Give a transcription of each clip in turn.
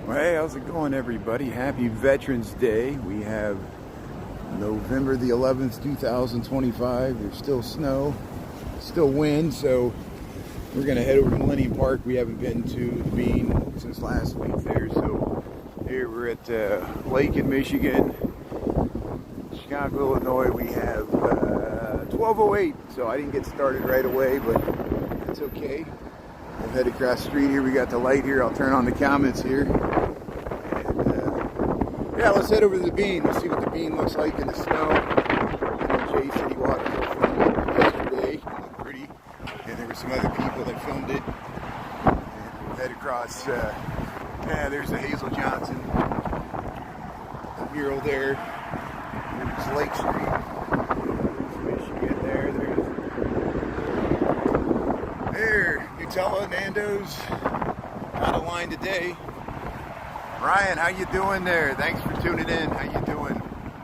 Well, hey, how's it going, everybody? Happy Veterans Day. We have November the 11th, 2025. There's still snow, still wind, so we're going to head over to Millennium Park. We haven't been to the Bean since last week there, so here we're at Lake in Michigan. Chicago, Illinois, we have 12:08, so I didn't get started right away, but it's okay. We'll head across the street here. We got the light here. I'll turn on the comments here. And yeah, let's head over to the Bean. Let's see what the Bean looks like in the snow. I know Jay said he walked it yesterday. It looked pretty. And there were some other people that filmed it. And we'll head across. Yeah, there's the Hazel Johnson mural there. There's Lake Street. There's Michigan there. There, Nutella, Nando's, out of line today. Ryan, how you doing there? Thanks for tuning in. How you doing?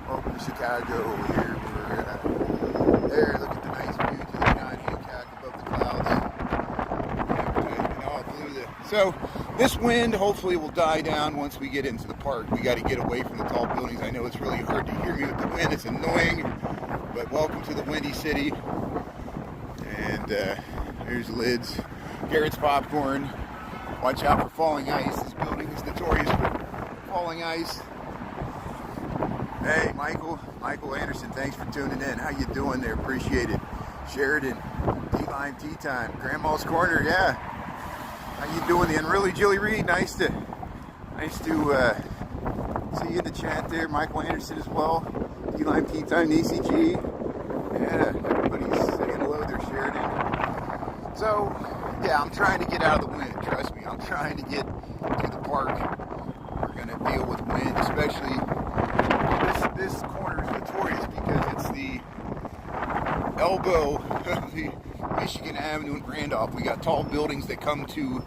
Welcome to Chicago. Here we're there. Look at the nice view to the John Hancock above the clouds. And all blue. So this wind hopefully will die down once we get into the park. We got to get away from the tall buildings. I know it's really hard to hear me with the wind. It's annoying, but welcome to the Windy City. And here's Lids. Garrett's Popcorn. Watch out for falling ice. This building is notorious for falling ice. Hey, Michael Anderson, thanks for tuning in. How you doing there? Appreciate it. Sheridan, T-Line Tea Time. Grandma's Corner, yeah. How you doing? The Unruly Jilly Reed, nice to see you in the chat there. Michael Anderson as well. T-Line Tea Time, Macy G. Yeah, everybody's saying hello there, Sheridan. So, yeah, I'm trying to get out of the wind, trust me. I'm trying to get to the park. We're going to deal with wind, especially this corner is notorious because it's the elbow of the Michigan Avenue and Randolph. We got tall buildings that come to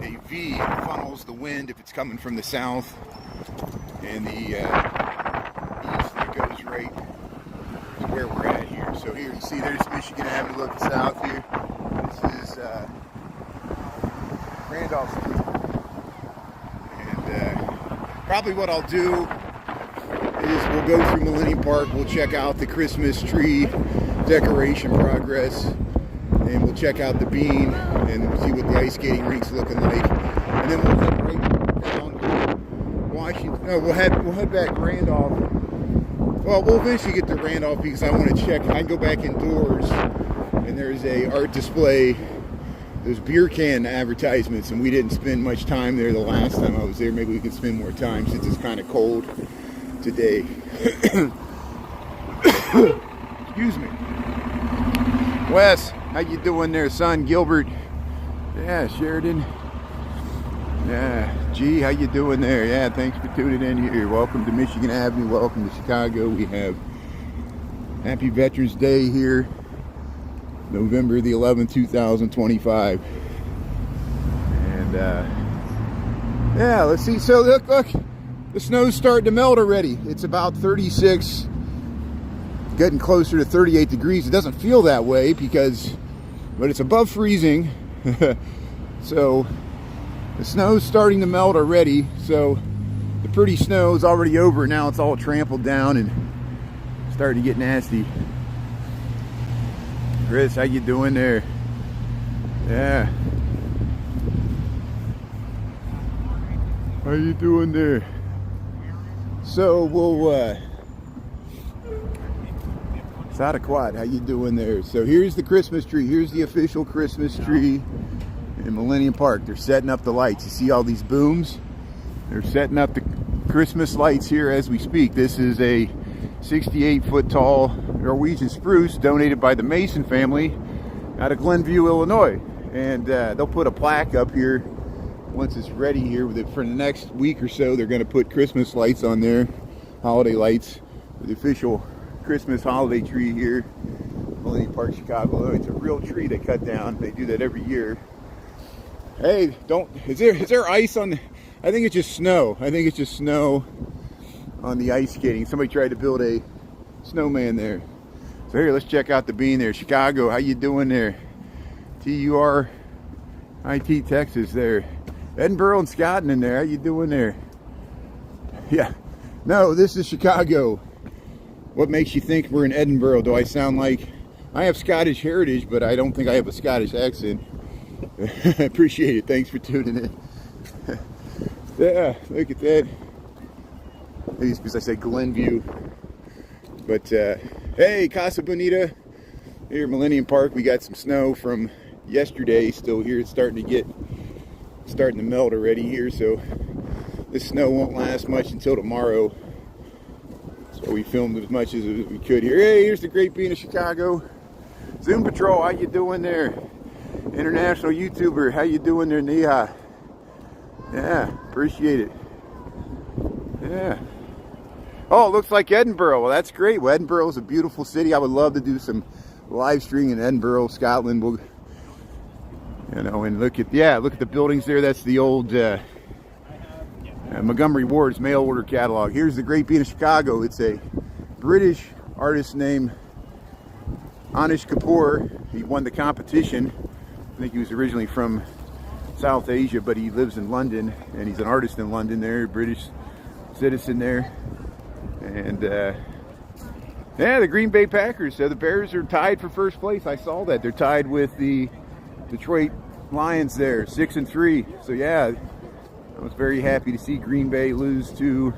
a V and funnels the wind if it's coming from the south, and the east that goes right to where we're at here. So here you see there's Michigan Avenue looking south here. This is Randolph Street. And probably what I'll do is we'll go through Millennium Park, we'll check out the Christmas tree decoration progress, and we'll check out the Bean and see what the ice skating rink's looking like. And then we'll head right down Washington. No, we'll head back to Randolph. Well, we'll eventually get to Randolph because I want to check. I can go back indoors, and there's a art display. There's beer can advertisements, and we didn't spend much time there the last time I was there. Maybe we can spend more time since it's kind of cold today. Excuse me. Wes, how you doing there, son? Gilbert. Yeah, Sheridan. Yeah, G, how you doing there? Yeah, thanks for tuning in here. Welcome to Michigan Avenue. Welcome to Chicago. We have Happy Veterans Day here. November the 11th, 2025. And yeah, let's see. So look, the snow's starting to melt already. It's about 36, getting closer to 38 degrees. It doesn't feel that way but it's above freezing. So the snow's starting to melt already. So the pretty snow is already over. Now it's all trampled down and starting to get nasty. Chris, how you doing there? Yeah. How you doing there? So we'll Sadaquat, how you doing there? So here's the Christmas tree. Here's the official Christmas tree in Millennium Park. They're setting up the lights. You see all these booms? They're setting up the Christmas lights here as we speak. This is a 68-foot tall Norwegian spruce donated by the Mason family out of Glenview, Illinois. And they'll put a plaque up here once it's ready here. For the next week or so, they're going to put Christmas lights on there, holiday lights, the official Christmas holiday tree here, Millennium Park, Chicago. It's a real tree they cut down. They do that every year. Hey, is there ice on I think it's just snow. I think it's just snow on the ice skating. Somebody tried to build a snowman there. So here, let's check out the Bean there. Chicago, how you doing there? TURIT, Texas there. Edinburgh and Scotland in there. How you doing there? Yeah. No, this is Chicago. What makes you think we're in Edinburgh? Do I sound like... I have Scottish heritage, but I don't think I have a Scottish accent. I appreciate it. Thanks for tuning in. Yeah, look at that. Maybe it's because I said Glenview. But, hey, Casa Bonita. Here at Millennium Park, we got some snow from yesterday still here. It's starting to melt already here, so this snow won't last much until tomorrow. So we filmed as much as we could here. Hey, here's the great bean of Chicago. Zoom Patrol, how you doing there? International YouTuber, how you doing there, Neha? Yeah, appreciate it. Yeah. Oh, it looks like Edinburgh. Well, that's great. Well, Edinburgh is a beautiful city. I would love to do some live streaming in Edinburgh, Scotland. We'll, you know, and look at the buildings there. That's the old Montgomery Ward's mail order catalog. Here's the great bean of Chicago. It's a British artist named Anish Kapoor. He won the competition. I think he was originally from South Asia, but he lives in London, and he's an artist in London there, British citizen there. And yeah, the Green Bay Packers. So the Bears are tied for first place. I saw that. They're tied with the Detroit Lions there, 6-3. So yeah, I was very happy to see Green Bay lose to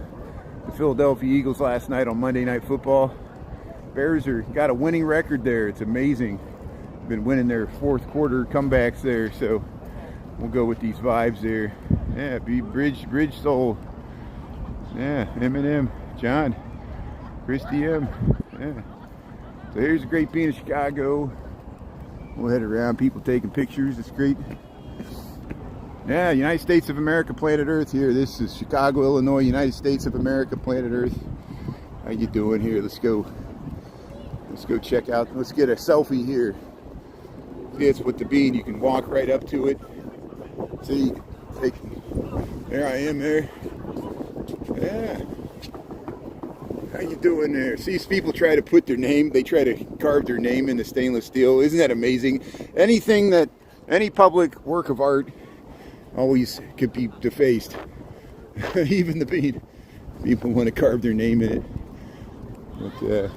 the Philadelphia Eagles last night on Monday Night Football. Bears got a winning record there. It's amazing. Been winning their fourth quarter comebacks there. So we'll go with these vibes there. Yeah, be Bridge Soul. Yeah, Eminem, John, Christy M. Yeah. So here's a great bean of Chicago. We'll head around, people taking pictures. It's great. Yeah, United States of America, planet Earth here. This is Chicago, Illinois, United States of America, planet Earth. How you doing here? Let's go check out. Let's get a selfie here. It's with the bean. You can walk right up to it. See, there I am there. Yeah. How you doing there? See, people try to put their name, they try to carve their name in the stainless steel. Isn't that amazing? Any public work of art always could be defaced. Even the bean. People want to carve their name in it. But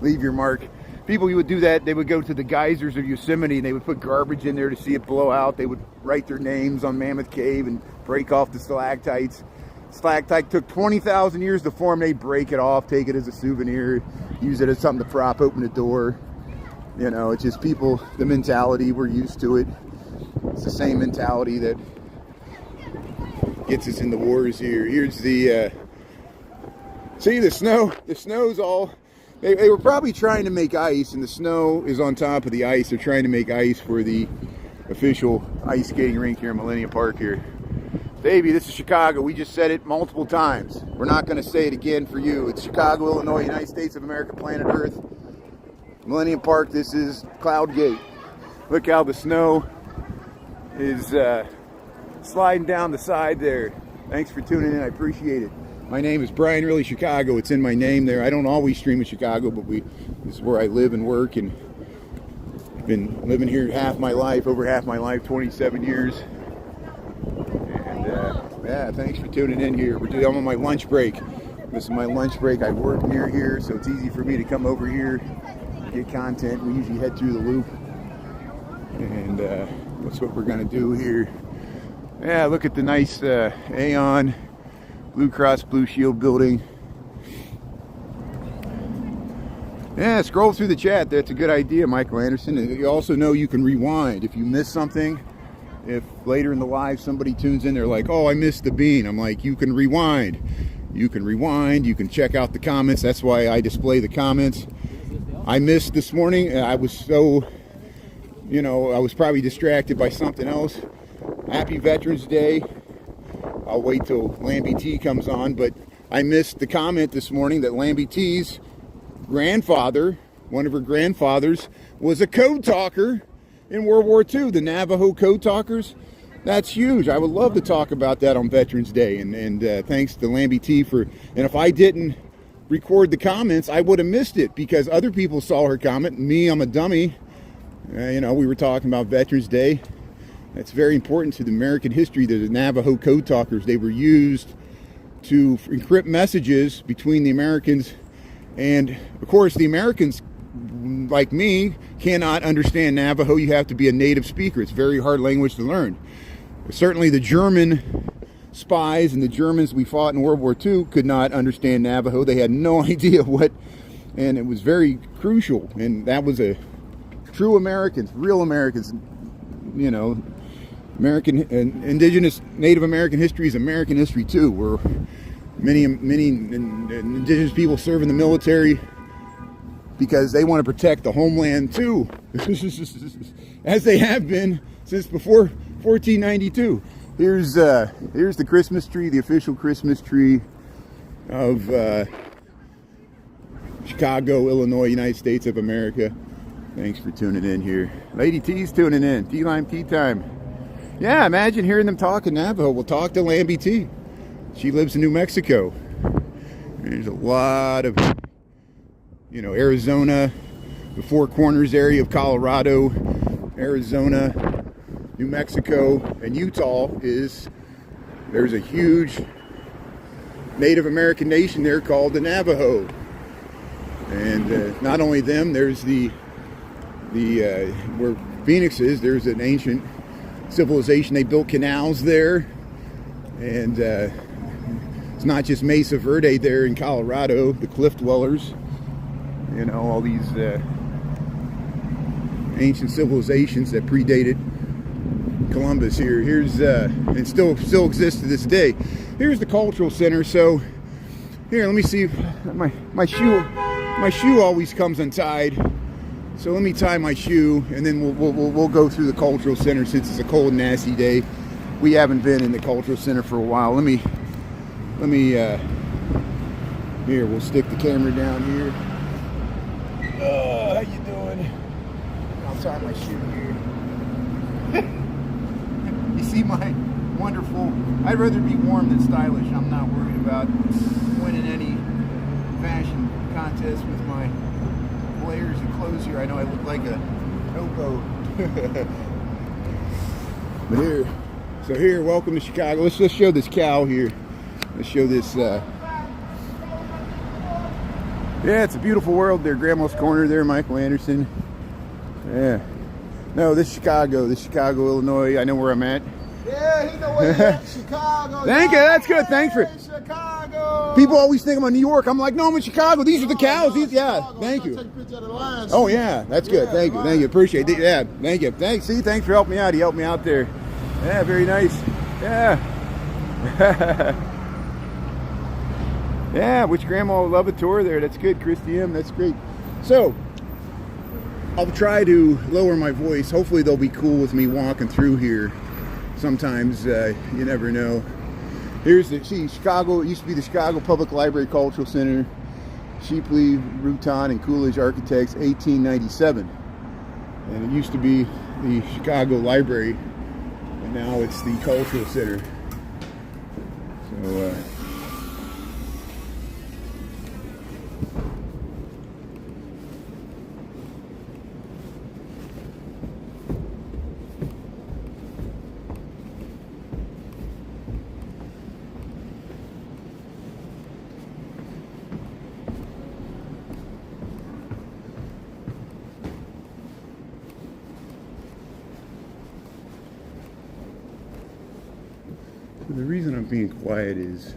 leave your mark. People who would do that, they would go to the geysers of Yosemite and they would put garbage in there to see it blow out. They would write their names on Mammoth Cave and break off the stalactites. Stalactite took 20,000 years to form. They break it off, take it as a souvenir, use it as something to prop open a door. You know, it's just people, the mentality, we're used to it. It's the same mentality that gets us in the wars here. Here's the, see the snow? The snow's all, they were probably trying to make ice, and the snow is on top of the ice. They're trying to make ice for the official ice skating rink here in Millennium Park here. Baby, this is Chicago. We just said it multiple times. We're not going to say it again for you. It's Chicago, Illinois, United States of America, planet Earth. Millennium Park, this is Cloud Gate. Look how the snow is sliding down the side there. Thanks for tuning in. I appreciate it. My name is Brian Really Chicago. It's in my name there. I don't always stream in Chicago, but this is where I live and work, and I've been living here over half my life, 27 years. Yeah, thanks for tuning in here. I'm on my lunch break. This is my lunch break. I work near here, so it's easy for me to come over here, get content. We usually head through the loop, and that's what we're going to do here. Yeah, look at the nice Aon Blue Cross Blue Shield building. Yeah, scroll through the chat. That's a good idea, Michael Anderson. And you also know you can rewind if you miss something. If later in the live somebody tunes in, they're like, oh, I missed the bean. I'm like, you can rewind. You can rewind. You can check out the comments. That's why I display the comments. I missed this morning. I was so, I was probably distracted by something else. Happy Veterans Day. I'll wait till Lambie T comes on. But I missed the comment this morning that Lambie T's grandfather, one of her grandfathers, was a code talker in World War II, the Navajo code talkers. That's huge. I would love to talk about that on Veterans Day. And thanks to Lambie T and if I didn't record the comments, I would have missed it because other people saw her comment. Me, I'm a dummy. We were talking about Veterans Day. That's very important to the American history. The Navajo code talkers, they were used to encrypt messages between the Americans, and of course the Americans, like me, cannot understand Navajo. You have to be a native speaker. It's a very hard language to learn. Certainly the German spies and the Germans we fought in World War II could not understand Navajo. They had no idea what, and it was very crucial. And that was a true Americans, real Americans, you know. American and indigenous Native American history is American history too. Where many indigenous people serve in the military because they want to protect the homeland too, as they have been since before 1492. Here's the Christmas tree, the official Christmas tree of Chicago, Illinois, United States of America. Thanks for tuning in here. Lady T's tuning in. T-Lime Tea Time. Yeah, imagine hearing them talk in Navajo. We'll talk to Lambie T. She lives in New Mexico. There's a lot of, you know, Arizona, the Four Corners area of Colorado, Arizona, New Mexico, and Utah there's a huge Native American nation there called the Navajo. And not only them, there's where Phoenix is, there's an ancient civilization. They built canals there, and it's not just Mesa Verde there in Colorado, the cliff dwellers, you know, all these ancient civilizations that predated Columbus here. Here's and still exists to this day. Here's the cultural center. So here, let me see, my shoe always comes untied. So let me tie my shoe, and then we'll go through the cultural center since it's a cold and nasty day. We haven't been in the cultural center for a while. Let me here, we'll stick the camera down here. How you doing? I'll tie my shoe here. You see my wonderful, I'd rather be warm than stylish. I'm not worried about winning any fashion contest with my layers of clothes here. I know I look like a hobo. But here, welcome to Chicago. Let's just show this cow here. Let's show this. Yeah, it's a beautiful world there. Grandma's Corner there, Michael Anderson. Yeah. No, this is Chicago, Illinois. I know where I'm at. Yeah, he know where you're at, Chicago. Thank you, that's good. Thanks for Chicago. People always think I'm in New York. I'm like, no, I'm in Chicago. These are the cows. No, These, yeah, Chicago. thank you. Take a picture of the lines. Oh yeah, that's good. Yeah, Thank you, right. thank you. Appreciate it. Yeah, thank you. Thanks. See, thanks for helping me out. He helped me out there. Yeah, very nice. Yeah. Yeah, which grandma will love a tour there. That's good, Christy M. That's great. So, I'll try to lower my voice. Hopefully they'll be cool with me walking through here. Sometimes, you never know. Here's Chicago. It used to be the Chicago Public Library Cultural Center. Shepley, Rutan, and Coolidge Architects, 1897. And it used to be the Chicago Library, and now it's the Cultural Center. So, the reason I'm being quiet is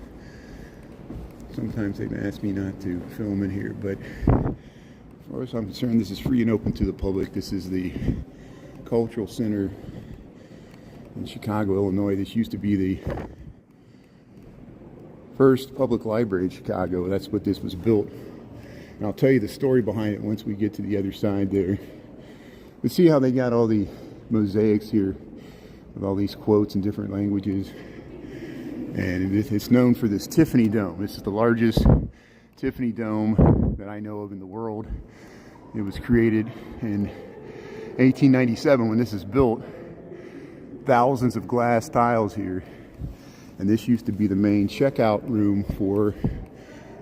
sometimes they've asked me not to film in here, but as far as I'm concerned, this is free and open to the public. This is the Cultural Center in Chicago, Illinois. This used to be the first public library in Chicago. That's what this was built. And I'll tell you the story behind it once we get to the other side there. But see how they got all the mosaics here with all these quotes in different languages. And it's known for this Tiffany Dome. This is the largest Tiffany Dome that I know of in the world. It was created in 1897 when this is built. Thousands of glass tiles here. And this used to be the main checkout room for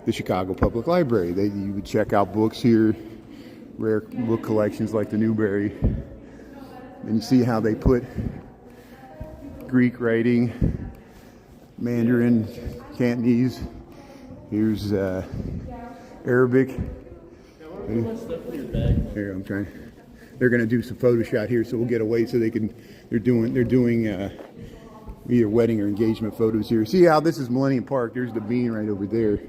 the Chicago Public Library. You would check out books here, rare book collections like the Newbery. And you see how they put Greek writing, Mandarin, Cantonese. Here's Arabic. Here, I'm trying. They're going to do some Photoshop here, so we'll get away so they can. They're doing either wedding or engagement photos here. See how this is Millennium Park? There's the bean right over there.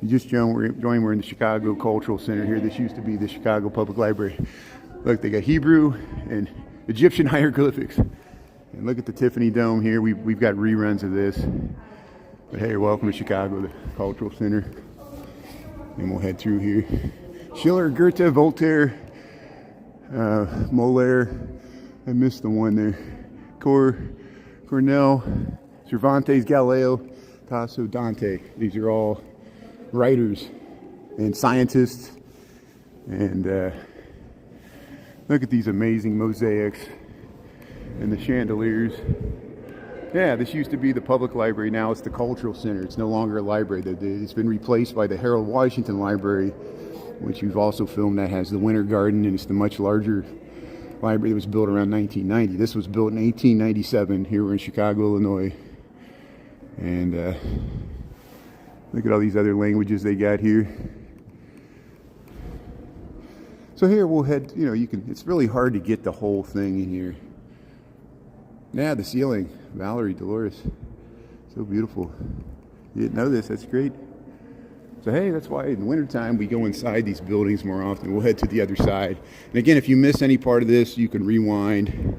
You just joined. We're in the Chicago Cultural Center here. This used to be the Chicago Public Library. Look, they got Hebrew and Egyptian hieroglyphics. And look at the Tiffany Dome here. We've got reruns of this. But hey, welcome to Chicago, the Cultural Center. And we'll head through here. Schiller, Goethe, Voltaire, Molière. I missed the one there. Cornell, Cervantes, Galileo, Tasso, Dante. These are all writers and scientists. And look at these amazing mosaics and the chandeliers. Yeah, this used to be the public library. Now it's the Cultural Center. It's no longer a library. It's been replaced by the Harold Washington Library, which you've also filmed. That has the Winter Garden, and it's the much larger library that was built around 1990. This was built in 1897. Here we're in Chicago, Illinois. And look at all these other languages they got here. So here we'll head, it's really hard to get the whole thing in here. Yeah, the ceiling. Valerie, Dolores. So beautiful. You didn't know this. That's great. So hey, that's why in the wintertime we go inside these buildings more often. We'll head to the other side. And again, if you miss any part of this, you can rewind.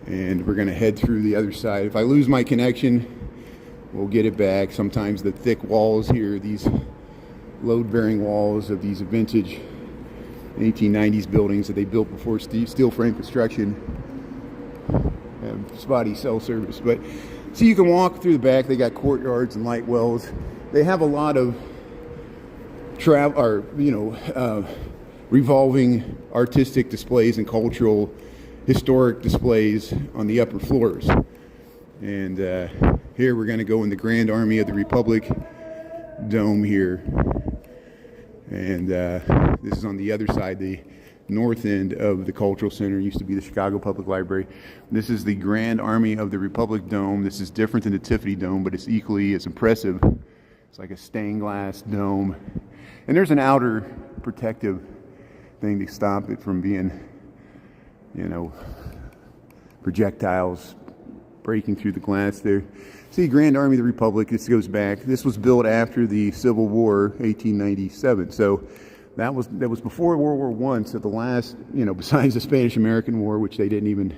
And we're going to head through the other side. If I lose my connection, we'll get it back. Sometimes the thick walls here, these load-bearing walls of these vintage 1890s buildings that they built before steel frame construction, have spotty cell service. But see, you can walk through the back. They got courtyards and light wells. They have a lot of revolving artistic displays and cultural historic displays on the upper floors. And here we're going to go in the Grand Army of the Republic Dome here. And this is on the other side, the north end of the Cultural Center. It used to be the Chicago Public Library. This is the Grand Army of the Republic Dome. This is different than the Tiffany Dome, but it's equally as impressive. It's like a stained glass dome. And there's an outer protective thing to stop it from being, projectiles breaking through the glass there. See, Grand Army of the Republic, this goes back. This was built after the Civil War, 1897. So that was before World War I. So the last, besides the Spanish-American War, which they didn't even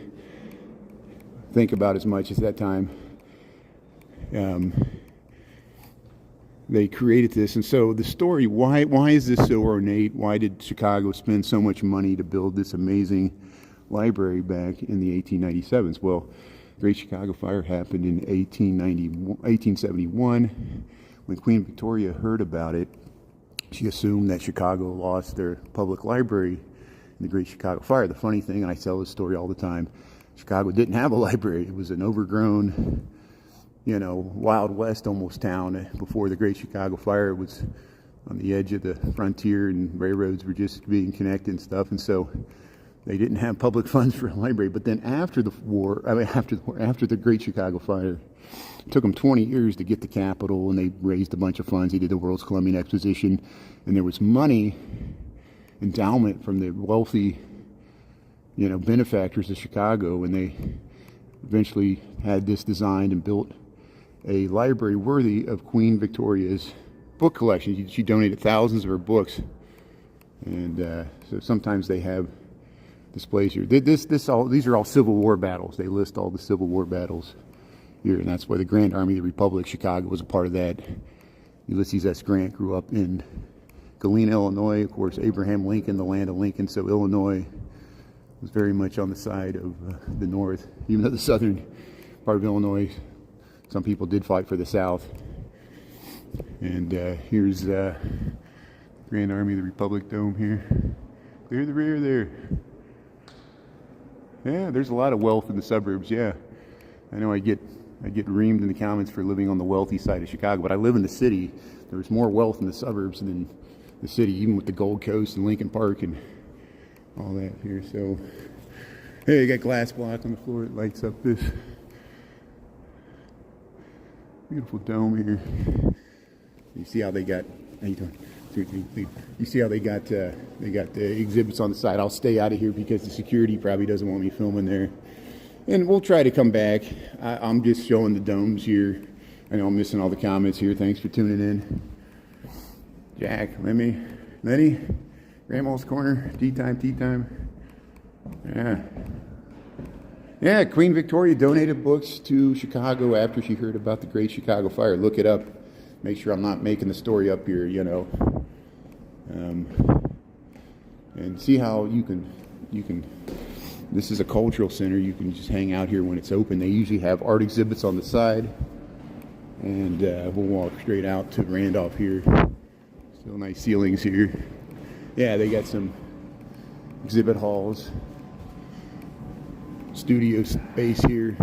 think about as much as that time, they created this. And so the story, why is this so ornate? Why did Chicago spend so much money to build this amazing library back in the 1897s? Well, the Great Chicago Fire happened in 1871. When Queen Victoria heard about it, she assumed that Chicago lost their public library in the Great Chicago Fire. The funny thing, and I tell this story all the time, Chicago didn't have a library. It was an overgrown, Wild West almost town before the Great Chicago Fire. It was on the edge of the frontier, and railroads were just being connected and stuff. And so they didn't have public funds for a library. But then after the Great Chicago Fire, it took them 20 years to get the Capitol, and they raised a bunch of funds. They did the World's Columbian Exposition, and there was money, endowment from the wealthy, benefactors of Chicago, and they eventually had this designed and built a library worthy of Queen Victoria's book collection. She donated thousands of her books, and so sometimes they have displays here. These are all Civil War battles. They list all the Civil War battles here, and that's why the Grand Army of the Republic, Chicago, was a part of that. Ulysses S. Grant grew up in Galena, Illinois. Of course, Abraham Lincoln, the land of Lincoln, so Illinois was very much on the side of the North, even though the southern part of Illinois, some people did fight for the South. And here's Grand Army of the Republic Dome here. Clear the rear there. Yeah, there's a lot of wealth in the suburbs, yeah. I know I get reamed in the comments for living on the wealthy side of Chicago, but I live in the city. There's more wealth in the suburbs than the city, even with the Gold Coast and Lincoln Park and all that here. So, hey, you got glass block on the floor. It lights up this Beautiful dome here. You see how they got, how you doing? You see how they got the exhibits on the side. I'll stay out of here because the security probably doesn't want me filming there. And we'll try to come back. I'm just showing the domes here. I know I'm missing all the comments here. Thanks for tuning in. Jack, Lenny, Grandma's Corner, tea time. Yeah, Queen Victoria donated books to Chicago after she heard about the Great Chicago Fire. Look it up. Make sure I'm not making the story up here, you know. And see how you can, this is a cultural center. You can just hang out here when it's open. They usually have art exhibits on the side. And we'll walk straight out to Randolph here. Still nice ceilings here. Yeah, they got some exhibit halls. Studio space here.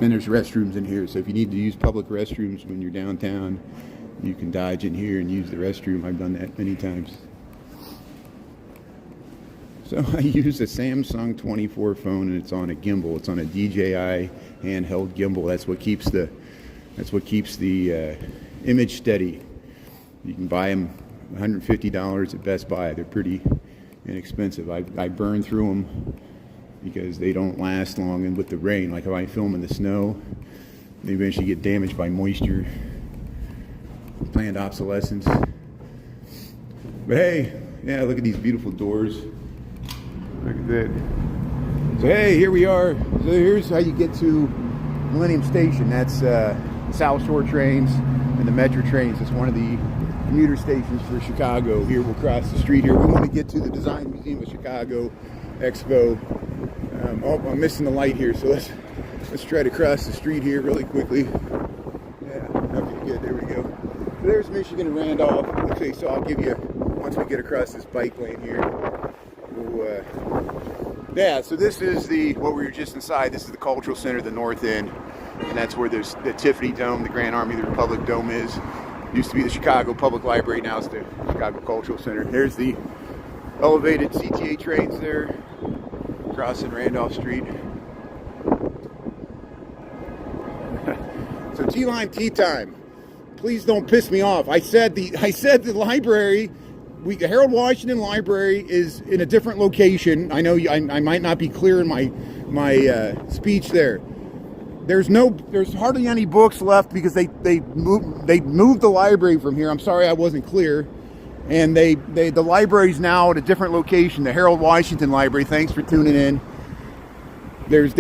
And there's restrooms in here, so if you need to use public restrooms when you're downtown, you can dodge in here and use the restroom. I've done that many times. So I use a Samsung 24 phone, and it's on a gimbal. It's on a DJI handheld gimbal. That's what keeps the image steady. You can buy them $150 at Best Buy. They're pretty inexpensive. I burn through them because they don't last long, and with the rain, like if I film in the snow, they eventually get damaged by moisture, planned obsolescence. But hey, yeah, look at these beautiful doors. Look at that. So hey, here we are. So here's how you get to Millennium Station. That's South Shore trains and the Metro trains. It's one of the commuter stations for Chicago. Here we'll cross the street here. We want to get to the Design Museum of Chicago Expo. Oh, I'm missing the light here, so let's try to cross the street here really quickly. Yeah, okay, good, there we go. So there's Michigan and Randolph. Okay, so I'll give you, once we get across this bike lane here, we'll, yeah, so this is what we were just inside. This is the Cultural Center, the north end, and that's where there's the Tiffany Dome, the Grand Army of the Republic Dome is. Used to be the Chicago Public Library, now it's the Chicago Cultural Center. There's the elevated CTA trains there, crossing Randolph Street. So tea time. Please don't piss me off. I said the library, the Harold Washington Library is in a different location. I know I might not be clear in my speech there. There's hardly any books left because they moved the library from here. I'm sorry I wasn't clear. And the library's now at a different location, the Harold Washington Library. Thanks for tuning in. There's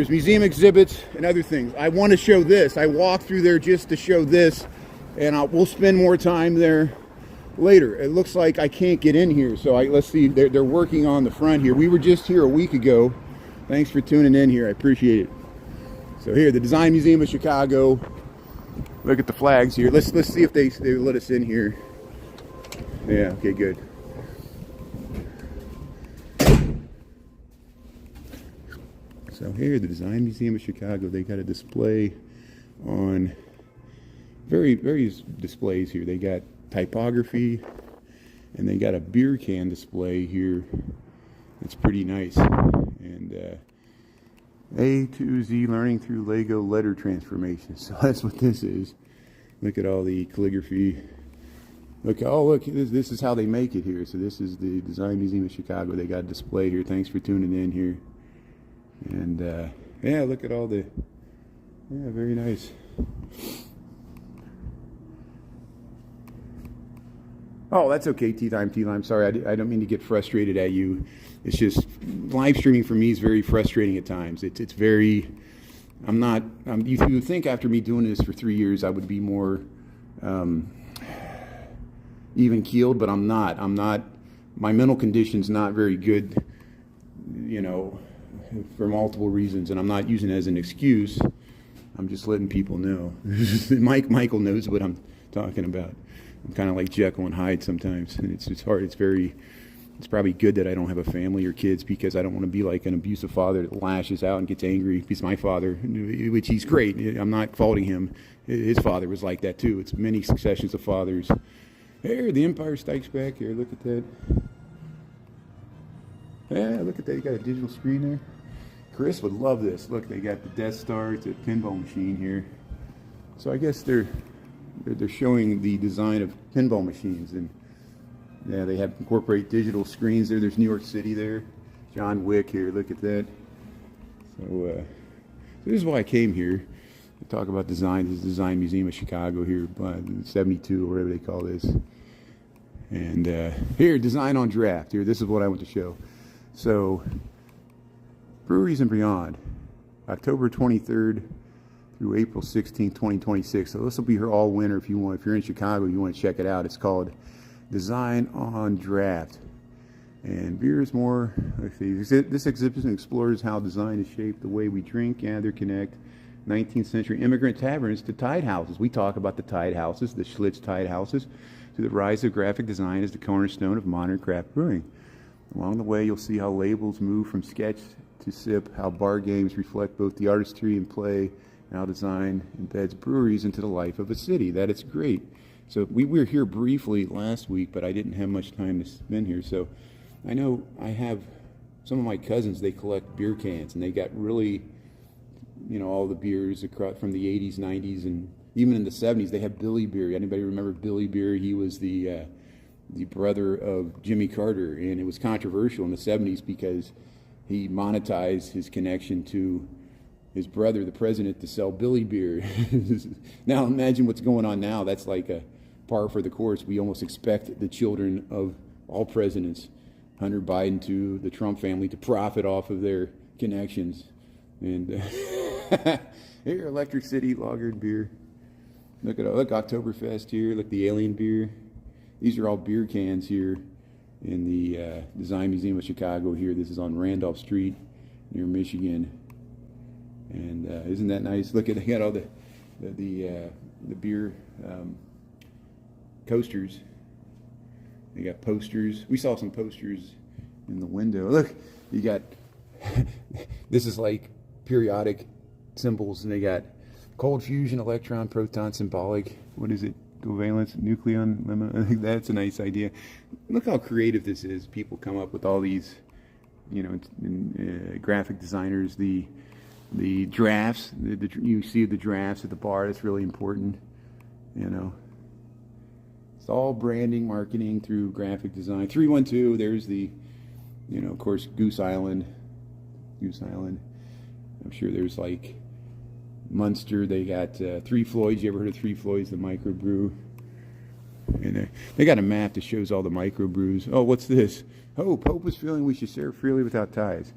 museum exhibits and other things. I want to show this. I walked through there just to show this, and we'll spend more time there later. It looks like I can't get in here, so let's see. They're working on the front here. We were just here a week ago. Thanks for tuning in here. I appreciate it. So here, the Design Museum of Chicago. Look at the flags here. Let's see if they let us in here. Yeah, okay, good. So here, the Design Museum of Chicago, they got a display on various displays here. They got typography, and they got a beer can display here. It's pretty nice. And A to Z, learning through Lego letter transformation. So that's what this is. Look at all the calligraphy. Look, this is how they make it here. So this is the Design Museum of Chicago. They got a display here. Thanks for tuning in here. And yeah, look at all the, yeah, very nice. Oh, that's okay, tea time. Sorry, I don't mean to get frustrated at you. It's just, live streaming for me is very frustrating at times. It's very, you would think after me doing this for 3 years, I would be more even keeled, but I'm not. My mental condition's not very good, you know, for multiple reasons, and I'm not using it as an excuse. I'm just letting people know. Michael knows what I'm talking about. I'm kind of like Jekyll and Hyde sometimes, and it's hard. It's probably good that I don't have a family or kids, because I don't want to be like an abusive father that lashes out and gets angry. He's my father, which he's great. I'm not faulting him. His father was like that too. It's many successions of fathers. Here, the Empire Strikes Back here. Look at that. Yeah, look at that. You got a digital screen there. Chris would love this. Look, they got the Death Star. It's a pinball machine here. So I guess they're showing the design of pinball machines, and yeah, they have incorporate digital screens there. There's New York City there. John Wick here. Look at that. So this is why I came here to talk about design. This is the Design Museum of Chicago here, 72 or whatever they call this. And here, design on draft. Here, this is what I want to show. So, breweries and beyond, October 23rd through April 16th, 2026. So this will be here all winter if you want. If you're in Chicago, you want to check it out. It's called Design on Draft. And beer is more, let's see, this exhibition explores how design has shaped the way we drink, gather, connect 19th century immigrant taverns to tide houses. We talk about the tide houses, the Schlitz tide houses, to the rise of graphic design as the cornerstone of modern craft brewing. Along the way, you'll see how labels move from sketch to sip, how bar games reflect both the artistry and play, and how design embeds breweries into the life of a city. That is great. So we were here briefly last week, but I didn't have much time to spend here. So I know I have some of my cousins, they collect beer cans, and they got really, you know, all the beers across from the 80s, 90s, and even in the 70s. They have Billy Beer. Anybody remember Billy Beer? He was the brother of Jimmy Carter, and it was controversial in the 70s because he monetized his connection to his brother, the president, to sell Billy Beer. Now imagine what's going on now. That's like a par for the course. We almost expect the children of all presidents, Hunter Biden to the Trump family, to profit off of their connections. And here, Electric City lagered beer. Look Oktoberfest here. Look, the Alien beer. These are all beer cans here in the Design Museum of Chicago here. This is on Randolph Street near Michigan. And isn't that nice? Look at, they got all the beer coasters. They got posters. We saw some posters in the window. Look, you got, this is like periodic symbols, and they got cold fusion, electron, proton, symbolic. What is it? Covalence, nucleon, lemma. I think that's a nice idea. Look how creative this is. People come up with all these, you know, graphic designers. The drafts. You see the drafts at the bar. That's really important. You know, it's all branding, marketing through graphic design. 312. There's the, you know, of course, Goose Island. Goose Island. I'm sure there's like Munster. They got Three Floyds. You ever heard of Three Floyds, the microbrew? And they got a map that shows all the microbrews. Oh, what's this? Hope was feeling we should share freely without ties.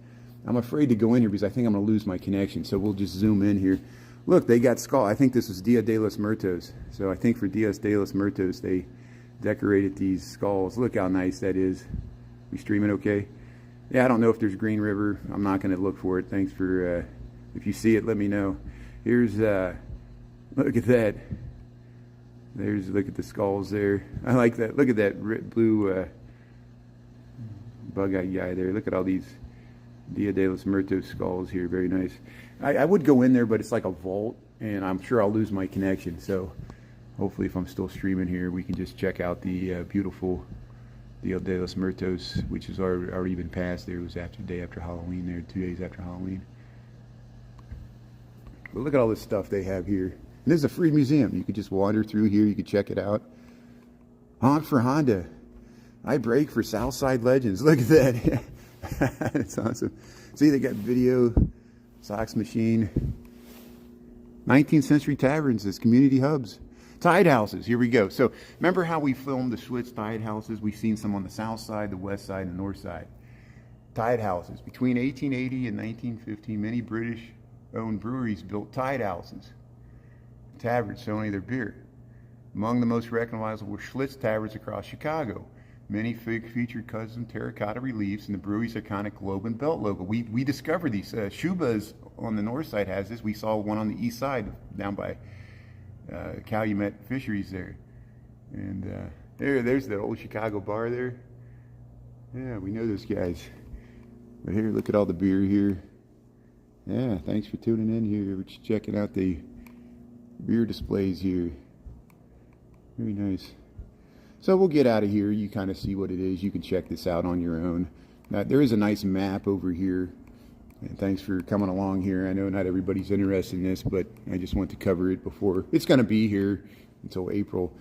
I'm afraid to go in here because I think I'm going to lose my connection. So we'll just zoom in here. Look, they got skull. I think this was Dia de los Muertos. So I think for Dia de los Muertos, they decorated these skulls. Look how nice that is. We streaming okay? Yeah, I don't know if there's Green River. I'm not going to look for it. Thanks for, if you see it, let me know. Here's, look at that. Look at the skulls there. I like that. Look at that blue bug-eyed guy there. Look at all these Dia de los Muertos skulls here. Very nice. I would go in there, but it's like a vault, and I'm sure I'll lose my connection. So hopefully if I'm still streaming here, we can just check out the beautiful Dia de los Muertos, which has already been passed there. It was day after Halloween there, 2 days after Halloween. But look at all this stuff they have here. And this is a free museum. You could just wander through here. You could check it out. Honk for Honda. I brake for Southside Legends. Look at that. That's awesome. See, they got video, Sox machine. 19th century taverns as community hubs. Tide houses. Here we go. So remember how we filmed the Schlitz tide houses? We've seen some on the south side, the west side, and the north side. Tide houses. Between 1880 and 1915, many British-owned breweries built tide houses, taverns selling their beer. Among the most recognizable were Schlitz taverns across Chicago. Many featured custom terracotta reliefs and the brewery's iconic globe and belt logo. We discovered these. Shuba's on the north side has this. We saw one on the east side down by Calumet Fisheries there. And there's the old Chicago bar there. Yeah, we know those guys. But here, look at all the beer here. Yeah, thanks for tuning in here. We're just checking out the beer displays here. Very nice. So we'll get out of here. You kind of see what it is. You can check this out on your own. there is a nice map over here. And thanks for coming along here. I know not everybody's interested in this, but I just want to cover it before. It's going to be here until April.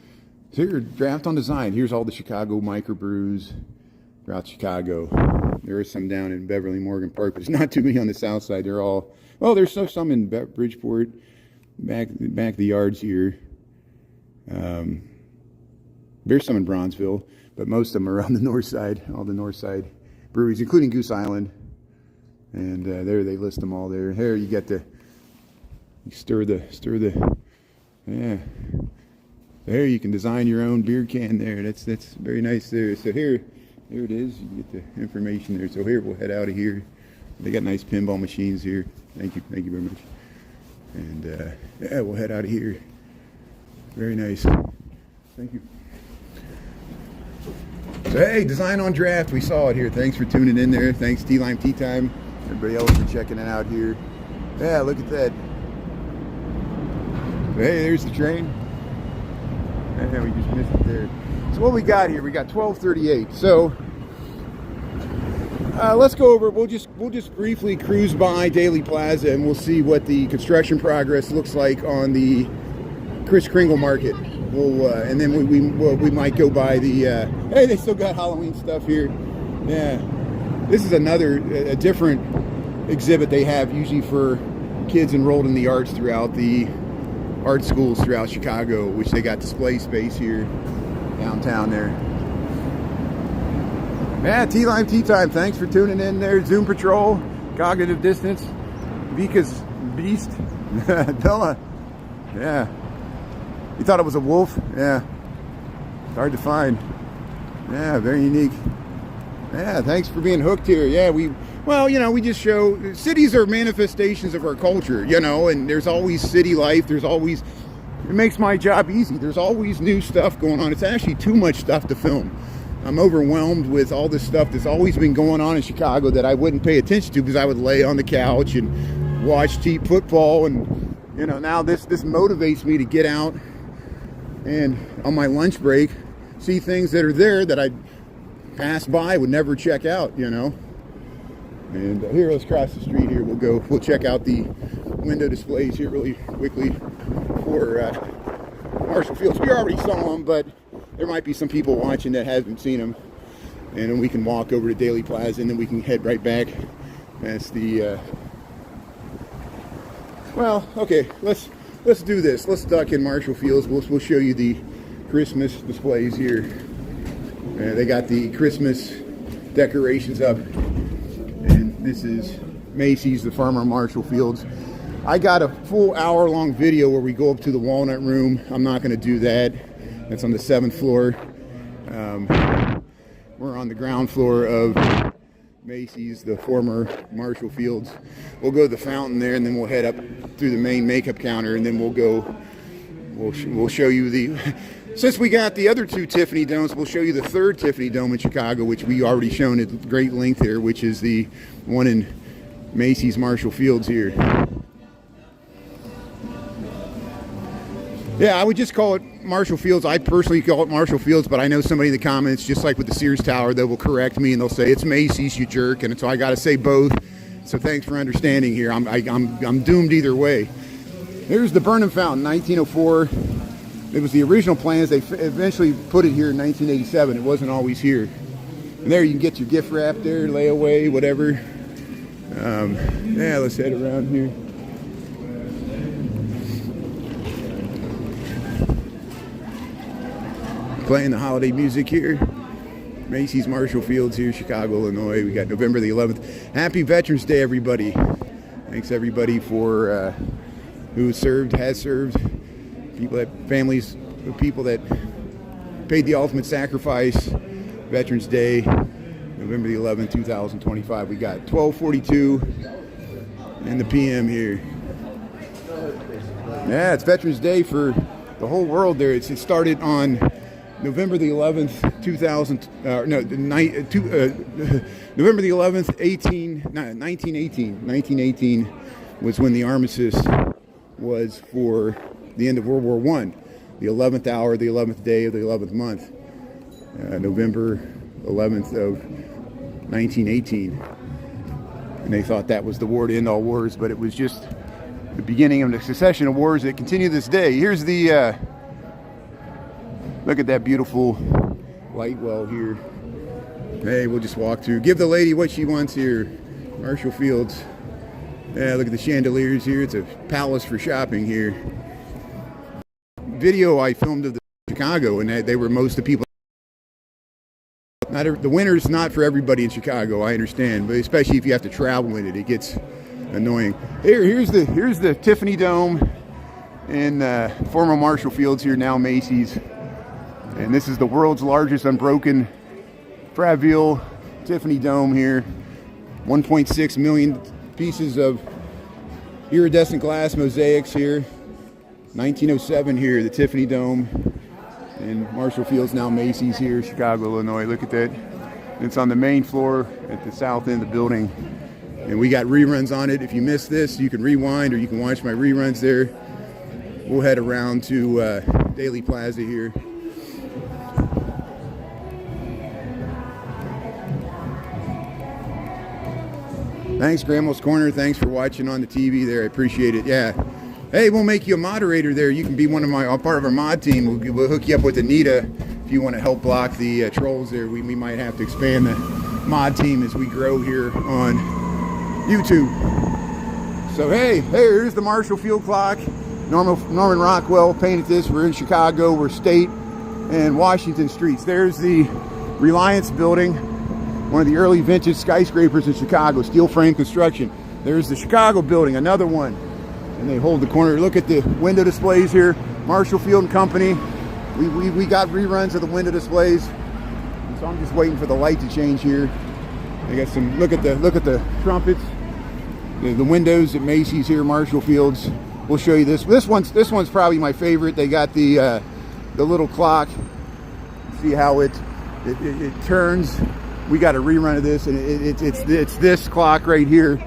So here, draft on design. Here's all the Chicago microbrews throughout Chicago. There is some down in Beverly Morgan Park, but it's not too many on the south side. They're all, well, there's some in Bridgeport, back the yards here. There's some in Bronzeville, but most of them are on the north side, all the north side breweries, including Goose Island. And there they list them all there. Here you get you stir the, yeah. There you can design your own beer can there. That's very nice there. So here it is. You get the information there. So here we'll head out of here. They got nice pinball machines here. Thank you very much. And yeah, we'll head out of here. Very nice. Thank you. So hey, design on draft. We saw it here. Thanks for tuning in there. Thanks T-Lime Tea Time. Everybody else for checking it out here. Yeah, look at that. Hey, there's the train. And we just missed it there. So what we got here? We got 1238. So let's go over. We'll just briefly cruise by Daley Plaza, and we'll see what the construction progress looks like on the Kringle Market. And then we might go by the. Hey, they still got Halloween stuff here. Yeah, this is a different exhibit they have usually for kids enrolled in the arts throughout the art schools throughout Chicago, which they got display space here downtown there. Yeah, T-Lime Tea Time. Thanks for tuning in there. Zoom Patrol, Cognitive Dissonance, Vika's Beast, Bella. Yeah. You thought it was a wolf? Yeah. It's hard to find. Yeah, very unique. Yeah, thanks for being hooked here. Yeah, we just show cities are manifestations of our culture, and there's always city life. It makes my job easy. There's always new stuff going on. It's actually too much stuff to film. I'm overwhelmed with all this stuff that's always been going on in Chicago that I wouldn't pay attention to because I would lay on the couch and watch cheap football. And, now this motivates me to get out and on my lunch break, see things that are there that I pass by, would never check out, And here, let's cross the street here. We'll check out the window displays here really quickly for Marshall Fields. We already saw them, but there might be some people watching that haven't seen them. And then we can walk over to Daley Plaza, and then we can head right back. That's the, well, okay, let's do this. Let's duck in Marshall Fields. We'll show you the Christmas displays here. They got the Christmas decorations up. And this is Macy's, the Farmer Marshall Fields. I got a full hour-long video where we go up to the Walnut Room. I'm not going to do that. That's on the 7th floor. We're on the ground floor of Macy's, the former Marshall Fields. We'll go to the fountain there, and then we'll head up through the main makeup counter, and then we'll show you the. Since we got the other two Tiffany domes, we'll show you the third Tiffany dome in Chicago, which we already shown at great length here, which is the one in Macy's Marshall Fields here. Yeah, I would just call it Marshall Fields. I personally call it Marshall Fields, but I know somebody in the comments, just like with the Sears Tower, they will correct me and they'll say it's Macy's, you jerk, and so I got to say both. So thanks for understanding here. I'm doomed either way. There's the Burnham Fountain, 1904. It was the original plans. They eventually put it here in 1987. It wasn't always here. And there you can get your gift wrap there, layaway, whatever. Yeah, let's head around here. Playing the holiday music here. Macy's Marshall Fields here, Chicago, Illinois. We got November the 11th. Happy Veterans Day, everybody. Thanks everybody for who has served, people that families, people that paid the ultimate sacrifice. Veterans Day, November the 11th, 2025. We got 12:42 in the PM here. Yeah, it's Veterans Day for the whole world there. It started on November the 11th, November the 11th, 1918. 1918 was when the armistice was for the end of World War I. The 11th hour, the 11th day of the 11th month. November 11th of 1918. And they thought that was the war to end all wars, but it was just the beginning of the succession of wars that continue this day. Here's the, look at that beautiful light well here. Hey, we'll just walk through. Give the lady what she wants here. Marshall Fields. Yeah, look at the chandeliers here. It's a palace for shopping here. Video I filmed of the Chicago, and they were most of the people. The winter's not for everybody in Chicago, I understand, but especially if you have to travel in it, it gets annoying. Here's the Tiffany Dome in former Marshall Fields here, now Macy's. And this is the world's largest unbroken Fragile Tiffany Dome here. 1.6 million pieces of iridescent glass mosaics here. 1907 here, the Tiffany Dome. And Marshall Fields, now Macy's here, Chicago, Illinois. Look at that. It's on the main floor at the south end of the building. And we got reruns on it. If you missed this, you can rewind or you can watch my reruns there. We'll head around to Daley Plaza here. Thanks, Grandma's Corner. Thanks for watching on the TV there. I appreciate it. Yeah. Hey, we'll make you a moderator there. You can be part of our mod team. We'll hook you up with Anita if you want to help block the trolls there. We might have to expand the mod team as we grow here on YouTube. So hey, here's the Marshall Field clock. Norman Rockwell painted this. We're in Chicago. We're State and Washington streets. There's the Reliance building, one of the early vintage skyscrapers in Chicago, steel frame construction. There's the Chicago building, another one. And they hold the corner. Look at the window displays here. Marshall Field and Company. We got reruns of the window displays. So I'm just waiting for the light to change here. They got some. Look at the trumpets. The windows at Macy's here, Marshall Fields. We'll show you this. This one's probably my favorite. They got the little clock. See how it turns. We got a rerun of this, and it's this clock right here.